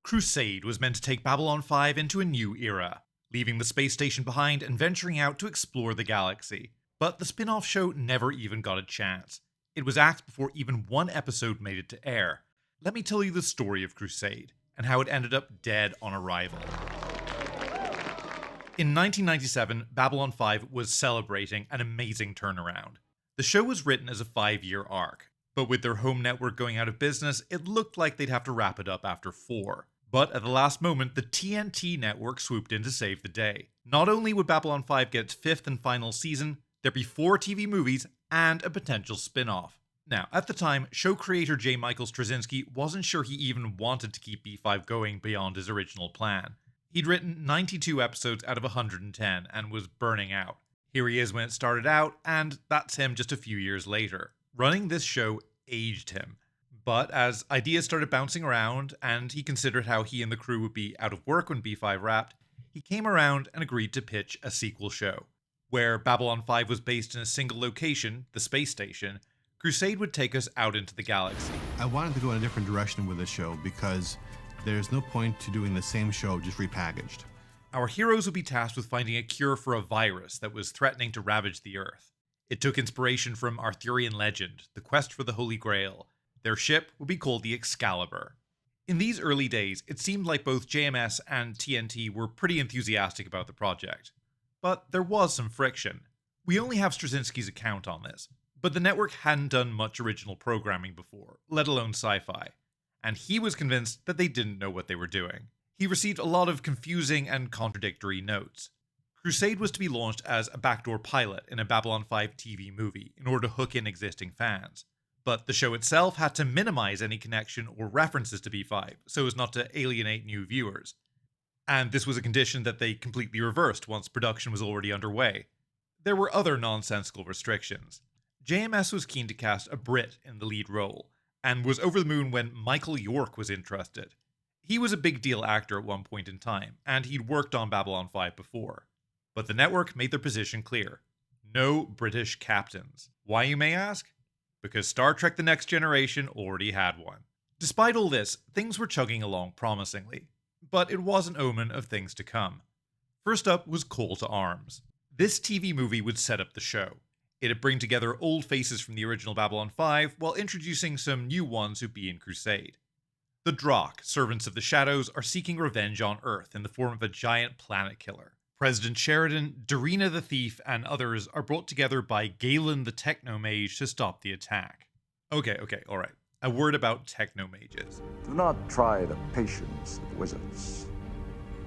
Crusade was meant to take Babylon 5 into a new era, leaving the space station behind and venturing out to explore the galaxy. But the spin-off show never even got a chance. It was axed before even one episode made it to air. Let me tell you the story of Crusade, and how it ended up dead on arrival. In 1997, Babylon 5 was celebrating an amazing turnaround. The show was written as a 5-year arc, but with their home network going out of business, it looked like they'd have to wrap it up after 4. But at the last moment, the TNT network swooped in to save the day. Not only would Babylon 5 get its 5th and final season, there'd be 4 TV movies and a potential spin-off. Now, at the time, show creator J. Michael Straczynski wasn't sure he even wanted to keep B5 going beyond his original plan. He'd written 92 episodes out of 110 and was burning out. Here he is when it started out, and that's him just a few years later. Running this show aged him. But as ideas started bouncing around, and he considered how he and the crew would be out of work when B5 wrapped, he came around and agreed to pitch a sequel show. Where Babylon 5 was based in a single location, the space station, Crusade would take us out into the galaxy. I wanted to go in a different direction with this show because there's no point to doing the same show just repackaged. Our heroes would be tasked with finding a cure for a virus that was threatening to ravage the Earth. It took inspiration from Arthurian legend, the quest for the Holy Grail. Their ship would be called the Excalibur. In these early days, it seemed like both JMS and TNT were pretty enthusiastic about the project. But there was some friction. We only have Straczynski's account on this, but the network hadn't done much original programming before, let alone sci-fi, and he was convinced that they didn't know what they were doing. He received a lot of confusing and contradictory notes. Crusade was to be launched as a backdoor pilot in a Babylon 5 TV movie in order to hook in existing fans, but the show itself had to minimize any connection or references to B5 so as not to alienate new viewers. And this was a condition that they completely reversed once production was already underway. There were other nonsensical restrictions. JMS was keen to cast a Brit in the lead role, and was over the moon when Michael York was interested. He was a big deal actor at one point in time, and he'd worked on Babylon 5 before. But the network made their position clear. No British captains. Why, you may ask? Because Star Trek The Next Generation already had one. Despite all this, things were chugging along promisingly, but it was an omen of things to come. First up was Call to Arms. This TV movie would set up the show. It'd bring together old faces from the original Babylon 5 while introducing some new ones who'd be in Crusade. The Drakh, servants of the shadows, are seeking revenge on Earth in the form of a giant planet killer. President Sheridan, Darina the Thief, and others are brought together by Galen the Technomage to stop the attack. Okay, alright. A word about Technomages. Do not try the patience of wizards,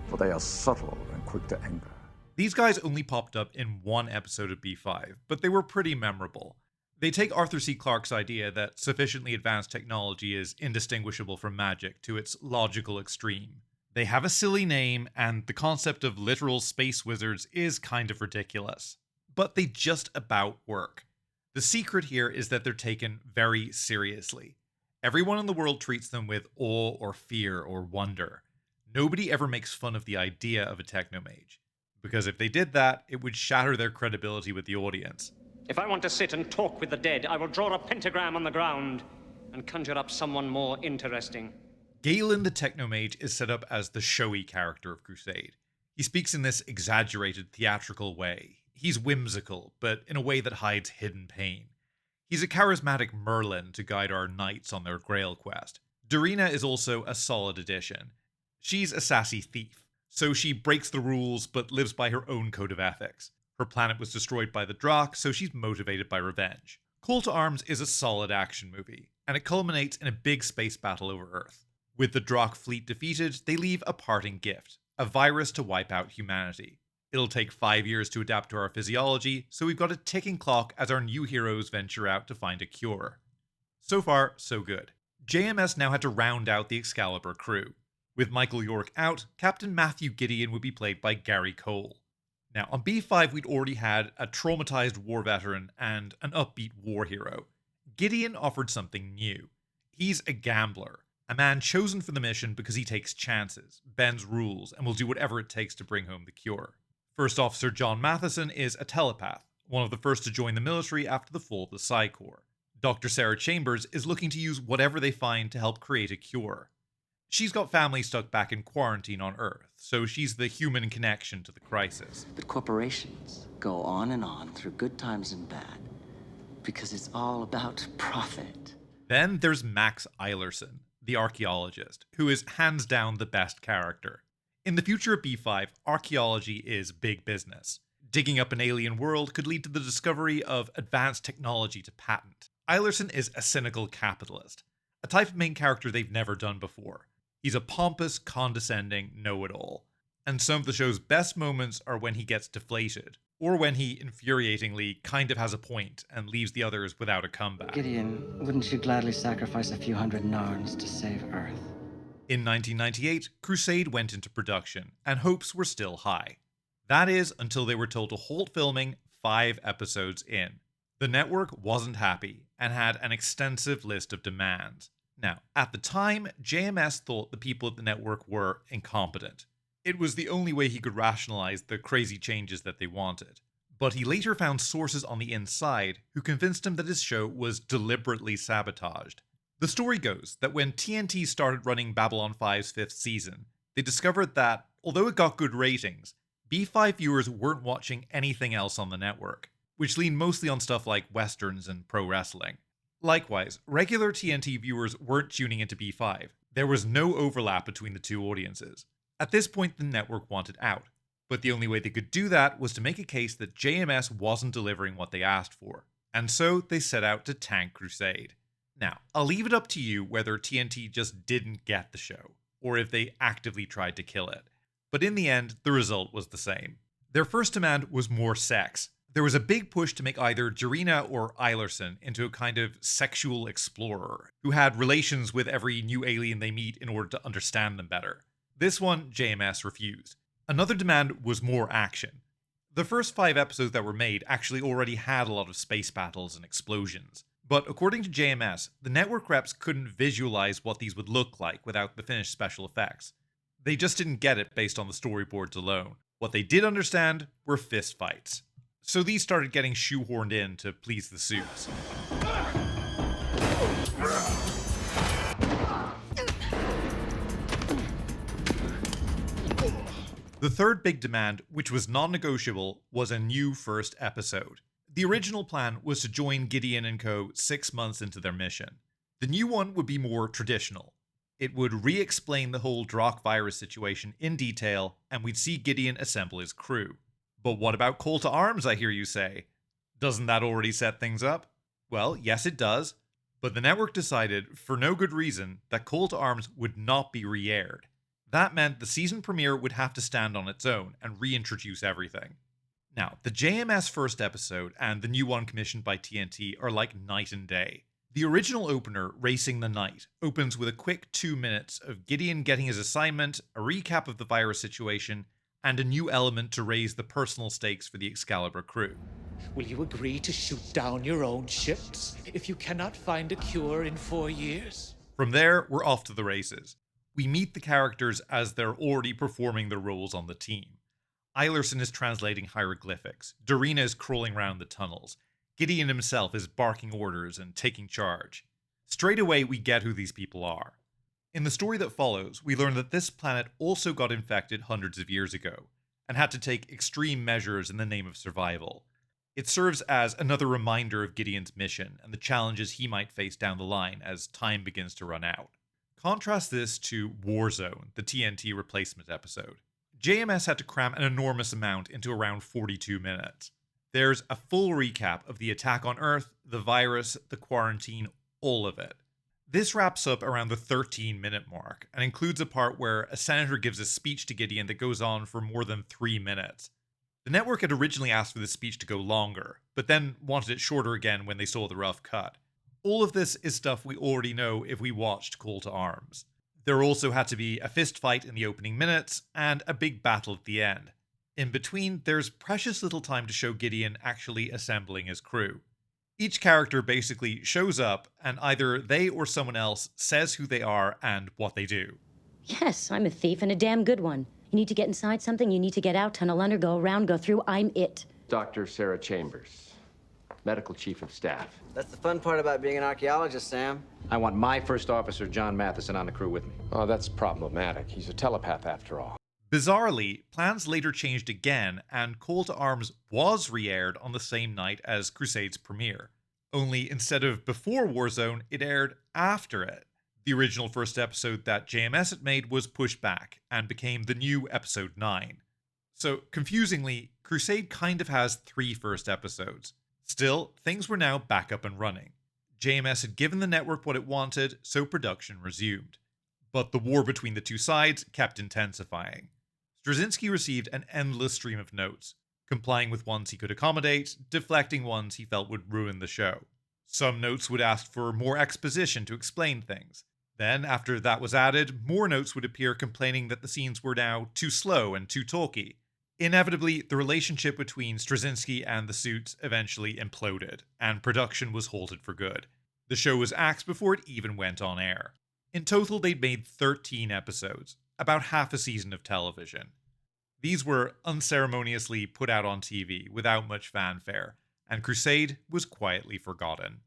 for they are subtle and quick to anger. These guys only popped up in one episode of B5, but they were pretty memorable. They take Arthur C. Clarke's idea that sufficiently advanced technology is indistinguishable from magic to its logical extreme. They have a silly name, and the concept of literal space wizards is kind of ridiculous. But they just about work. The secret here is that they're taken very seriously. Everyone in the world treats them with awe or fear or wonder. Nobody ever makes fun of the idea of a technomage. Because if they did that, it would shatter their credibility with the audience. If I want to sit and talk with the dead, I will draw a pentagram on the ground and conjure up someone more interesting. Galen the Technomage is set up as the showy character of Crusade. He speaks in this exaggerated, theatrical way. He's whimsical, but in a way that hides hidden pain. He's a charismatic Merlin to guide our knights on their Grail quest. Darina is also a solid addition. She's a sassy thief, so she breaks the rules but lives by her own code of ethics. Her planet was destroyed by the Drakh, so she's motivated by revenge. Call to Arms is a solid action movie, and it culminates in a big space battle over Earth. With the Drakh fleet defeated, they leave a parting gift, a virus to wipe out humanity. It'll take 5 years to adapt to our physiology, so we've got a ticking clock as our new heroes venture out to find a cure. So far, so good. JMS now had to round out the Excalibur crew. With Michael York out, Captain Matthew Gideon would be played by Gary Cole. Now, on B5 we'd already had a traumatized war veteran and an upbeat war hero. Gideon offered something new. He's a gambler, a man chosen for the mission because he takes chances, bends rules, and will do whatever it takes to bring home the cure. First Officer John Matheson is a telepath, one of the first to join the military after the fall of the Psi Corps. Dr. Sarah Chambers is looking to use whatever they find to help create a cure. She's got family stuck back in quarantine on Earth, so she's the human connection to the crisis. But corporations go on and on through good times and bad because it's all about profit. Then there's Max Eilerson, the archaeologist, who is hands down the best character. In the future of B5, archaeology is big business. Digging up an alien world could lead to the discovery of advanced technology to patent. Eilerson is a cynical capitalist, a type of main character they've never done before. He's a pompous, condescending know-it-all. And some of the show's best moments are when he gets deflated, or when he infuriatingly kind of has a point and leaves the others without a comeback. Gideon, wouldn't you gladly sacrifice a few hundred Narns to save Earth? In 1998, Crusade went into production, and hopes were still high. That is, until they were told to halt filming 5 episodes in. The network wasn't happy, and had an extensive list of demands. Now, at the time, JMS thought the people at the network were incompetent. It was the only way he could rationalize the crazy changes that they wanted. But he later found sources on the inside who convinced him that his show was deliberately sabotaged. The story goes that when TNT started running Babylon 5's 5th season, they discovered that, although it got good ratings, B5 viewers weren't watching anything else on the network, which leaned mostly on stuff like westerns and pro wrestling. Likewise, regular TNT viewers weren't tuning into B5. There was no overlap between the two audiences. At this point, the network wanted out, but the only way they could do that was to make a case that JMS wasn't delivering what they asked for, and so they set out to tank Crusade. Now, I'll leave it up to you whether TNT just didn't get the show, or if they actively tried to kill it. But in the end, the result was the same. Their first demand was more sex. There was a big push to make either Jarina or Eilerson into a kind of sexual explorer, who had relations with every new alien they meet in order to understand them better. This one, JMS refused. Another demand was more action. The first 5 episodes that were made actually already had a lot of space battles and explosions. But according to JMS, the network reps couldn't visualize what these would look like without the finished special effects. They just didn't get it based on the storyboards alone. What they did understand were fistfights. So these started getting shoehorned in to please the suits. The third big demand, which was non-negotiable, was a new first episode. The original plan was to join Gideon and co. 6 months into their mission. The new one would be more traditional. It would re-explain the whole Drock virus situation in detail, and we'd see Gideon assemble his crew. But what about Call to Arms, I hear you say? Doesn't that already set things up? Well, yes it does, but the network decided, for no good reason, that Call to Arms would not be re-aired. That meant the season premiere would have to stand on its own and reintroduce everything. Now, the JMS first episode and the new one commissioned by TNT are like night and day. The original opener, Racing the Night, opens with a quick 2 minutes of Gideon getting his assignment, a recap of the virus situation, and a new element to raise the personal stakes for the Excalibur crew. Will you agree to shoot down your own ships if you cannot find a cure in 4 years? From there, we're off to the races. We meet the characters as they're already performing their roles on the team. Eilerson is translating hieroglyphics, Dorina is crawling around the tunnels, Gideon himself is barking orders and taking charge. Straight away, we get who these people are. In the story that follows, we learn that this planet also got infected hundreds of years ago, and had to take extreme measures in the name of survival. It serves as another reminder of Gideon's mission and the challenges he might face down the line as time begins to run out. Contrast this to Warzone, the TNT replacement episode. JMS had to cram an enormous amount into around 42 minutes. There's a full recap of the attack on Earth, the virus, the quarantine, all of it. This wraps up around the 13-minute mark, and includes a part where a senator gives a speech to Gideon that goes on for more than 3 minutes. The network had originally asked for the speech to go longer, but then wanted it shorter again when they saw the rough cut. All of this is stuff we already know if we watched Call to Arms. There also had to be a fist fight in the opening minutes, and a big battle at the end. In between, there's precious little time to show Gideon actually assembling his crew. Each character basically shows up, and either they or someone else says who they are and what they do. Yes, I'm a thief and a damn good one. You need to get inside something, you need to get out, tunnel under, go around, go through, I'm it. Dr. Sarah Chambers. medical chief of staff. That's the fun part about being an archaeologist, Sam. I want my first officer, John Matheson, on the crew with me. Oh, that's problematic. He's a telepath after all. Bizarrely, plans later changed again, and Call to Arms was re-aired on the same night as Crusade's premiere. Only instead of before Warzone, it aired after it. The original first episode that JMS had made was pushed back, and became the new Episode 9. So, confusingly, Crusade kind of has 3 first episodes. Still, things were now back up and running. JMS had given the network what it wanted, so production resumed. But the war between the two sides kept intensifying. Straczynski received an endless stream of notes, complying with ones he could accommodate, deflecting ones he felt would ruin the show. Some notes would ask for more exposition to explain things. Then, after that was added, more notes would appear complaining that the scenes were now too slow and too talky. Inevitably, the relationship between Straczynski and the suits eventually imploded, and production was halted for good. The show was axed before it even went on air. In total, they'd made 13 episodes, about half a season of television. These were unceremoniously put out on TV without much fanfare, and Crusade was quietly forgotten.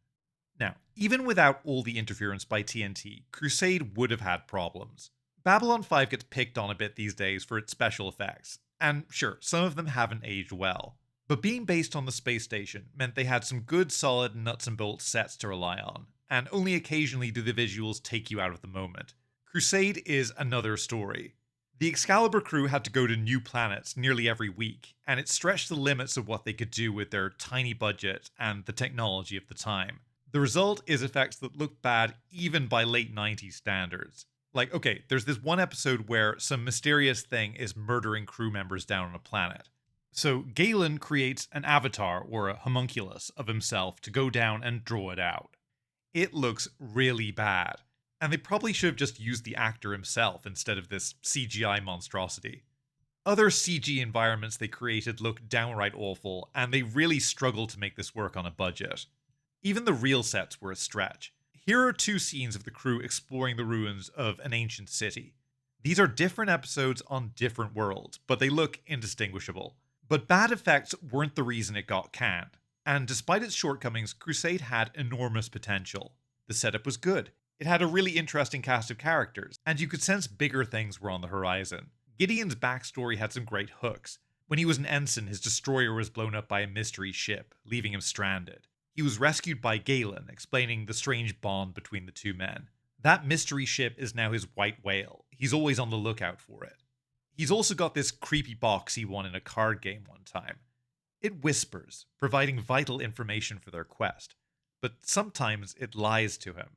Now, even without all the interference by TNT, Crusade would have had problems. Babylon 5 gets picked on a bit these days for its special effects, and sure, some of them haven't aged well. But being based on the space station meant they had some good solid nuts and bolts sets to rely on, and only occasionally do the visuals take you out of the moment. Crusade is another story. The Excalibur crew had to go to new planets nearly every week, and it stretched the limits of what they could do with their tiny budget and the technology of the time. The result is effects that look bad even by late 90s standards. Like, okay, there's this one episode where some mysterious thing is murdering crew members down on a planet. So Galen creates an avatar, or a homunculus, of himself to go down and draw it out. It looks really bad, and they probably should have just used the actor himself instead of this CGI monstrosity. Other CG environments they created look downright awful, and they really struggled to make this work on a budget. Even the real sets were a stretch. Here are 2 scenes of the crew exploring the ruins of an ancient city. These are different episodes on different worlds, but they look indistinguishable. But bad effects weren't the reason it got canned, and despite its shortcomings, Crusade had enormous potential. The setup was good, it had a really interesting cast of characters, and you could sense bigger things were on the horizon. Gideon's backstory had some great hooks. When he was an ensign, his destroyer was blown up by a mystery ship, leaving him stranded. He was rescued by Galen, explaining the strange bond between the two men. That mystery ship is now his white whale. He's always on the lookout for it. He's also got this creepy box he won in a card game one time. It whispers, providing vital information for their quest, but sometimes it lies to him.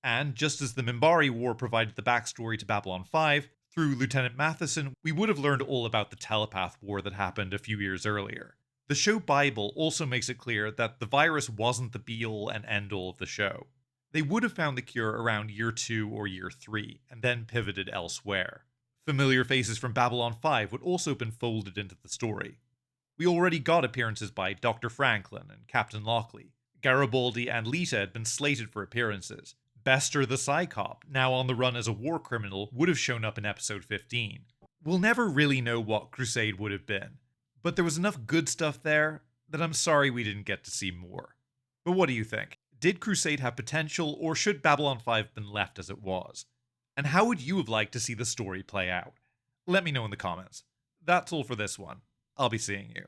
And just as the Minbari War provided the backstory to Babylon 5, through Lieutenant Matheson, we would have learned all about the telepath war that happened a few years earlier. The show Bible also makes it clear that the virus wasn't the be-all and end-all of the show. They would have found the cure around year 2 or year 3, and then pivoted elsewhere. Familiar faces from Babylon 5 would also have been folded into the story. We already got appearances by Dr. Franklin and Captain Lockley. Garibaldi and Lita had been slated for appearances. Bester the Psychop, now on the run as a war criminal, would have shown up in episode 15. We'll never really know what Crusade would have been. But there was enough good stuff there that I'm sorry we didn't get to see more. But what do you think? Did Crusade have potential, or should Babylon 5 have been left as it was? And how would you have liked to see the story play out? Let me know in the comments. That's all for this one. I'll be seeing you.